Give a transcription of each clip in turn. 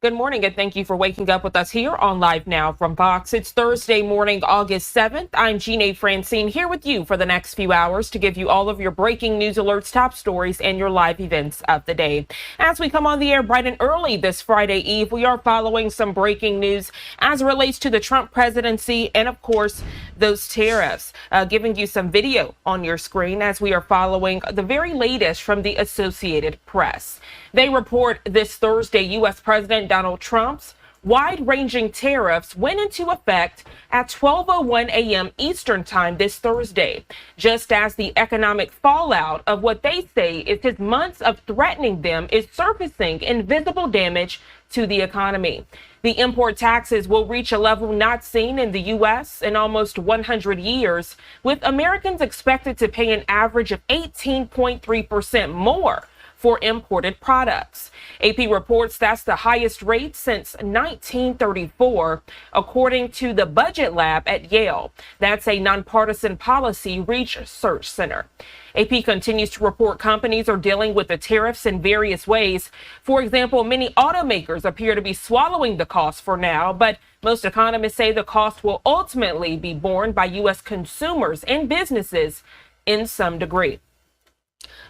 Good morning, and thank you for waking up with us here on Live Now from Fox. It's Thursday morning, August 7th. I'm Jeanne Francine here with you for the next few hours to give you all of your breaking news alerts, top stories, and your live events of the day. As we come on the air bright and early this Friday Eve, we are following some breaking news as it relates to the Trump presidency and, of course, those tariffs. Giving you some video on your screen as we are following the very latest from the Associated Press. They report this Thursday U.S. President Donald Trump's wide-ranging tariffs went into effect at 12:01 a.m. Eastern Time this Thursday, just as the economic fallout of what they say is his months of threatening them is surfacing in visible damage to the economy. The import taxes will reach a level not seen in the U.S. in almost 100 years, with Americans expected to pay an average of 18.3% more for imported products. AP reports that's the highest rate since 1934, according to the Budget Lab at Yale. That's a nonpartisan policy research center. AP continues to report companies are dealing with the tariffs in various ways. For example, many automakers appear to be swallowing the cost for now, but most economists say the cost will ultimately be borne by U.S. consumers and businesses in some degree.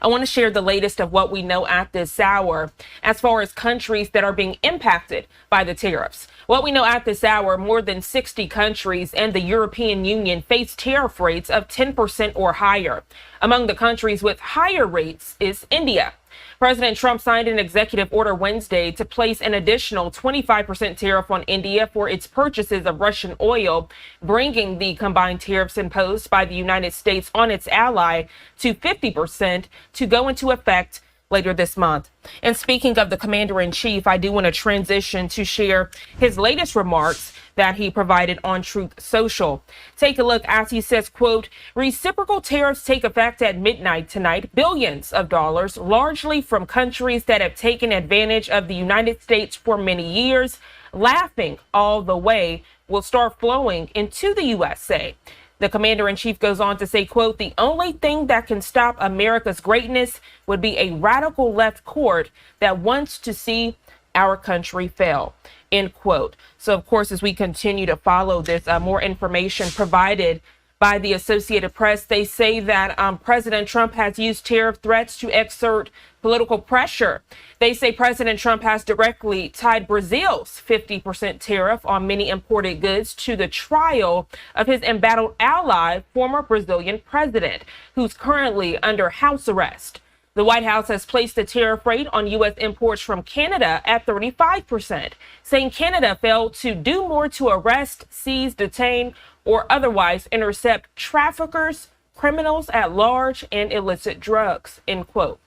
I want to share the latest of what we know at this hour as far as countries that are being impacted by the tariffs. What we know at this hour, more than 60 countries and the European Union face tariff rates of 10% or higher. Among the countries with higher rates is India. President Trump signed an executive order Wednesday to place an additional 25% tariff on India for its purchases of Russian oil, bringing the combined tariffs imposed by the United States on its ally to 50% to go into effect later this month. And speaking of the commander-in-chief, I do want to transition to share his latest remarks that he provided on Truth Social. Take a look as he says, quote, reciprocal tariffs take effect at midnight tonight, billions of dollars, largely from countries that have taken advantage of the United States for many years, laughing all the way, will start flowing into the USA. The commander-in-chief goes on to say, quote, the only thing that can stop America's greatness would be a radical left court that wants to see our country fail, end quote. So, of course, as we continue to follow this, more information provided by the Associated Press, they say that President Trump has used tariff threats to exert political pressure. They say President Trump has directly tied Brazil's 50% tariff on many imported goods to the trial of his embattled ally, former Brazilian president, who's currently under house arrest. The White House has placed the tariff rate on U.S. imports from Canada at 35%, saying Canada failed to do more to arrest, seize, detain, or otherwise intercept traffickers, criminals at large, and illicit drugs, end quote.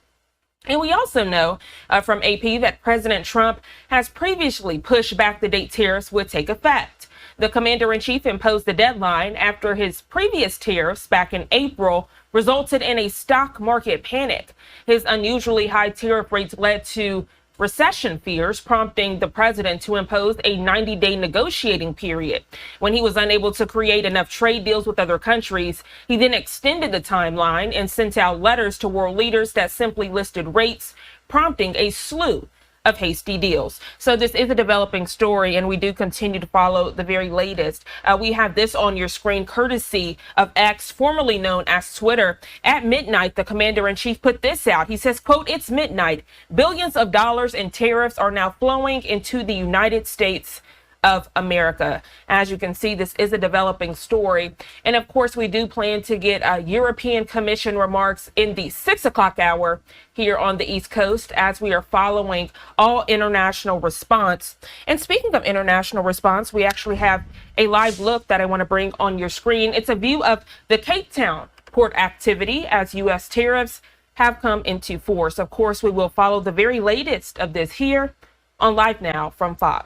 And we also know from AP that President Trump has previously pushed back the date tariffs would take effect. The commander-in-chief imposed the deadline after his previous tariffs back in April resulted in a stock market panic. His unusually high tariff rates led to recession fears, prompting the president to impose a 90-day negotiating period. When he was unable to create enough trade deals with other countries, he then extended the timeline and sent out letters to world leaders that simply listed rates, prompting a slew of hasty deals. So this is a developing story, and we do continue to follow the very latest. We have this on your screen courtesy of X, formerly known as Twitter. At midnight, the commander-in-chief put this out. He says, quote, it's midnight. Billions of dollars in tariffs are now flowing into the United States of America. As you can see, this is a developing story. And of course, we do plan to get European Commission remarks in the 6 o'clock hour here on the East Coast as we are following all international response. And speaking of international response, we actually have a live look that I want to bring on your screen. It's a view of the Cape Town port activity as U.S. tariffs have come into force. Of course, we will follow the very latest of this here on Live Now from Fox.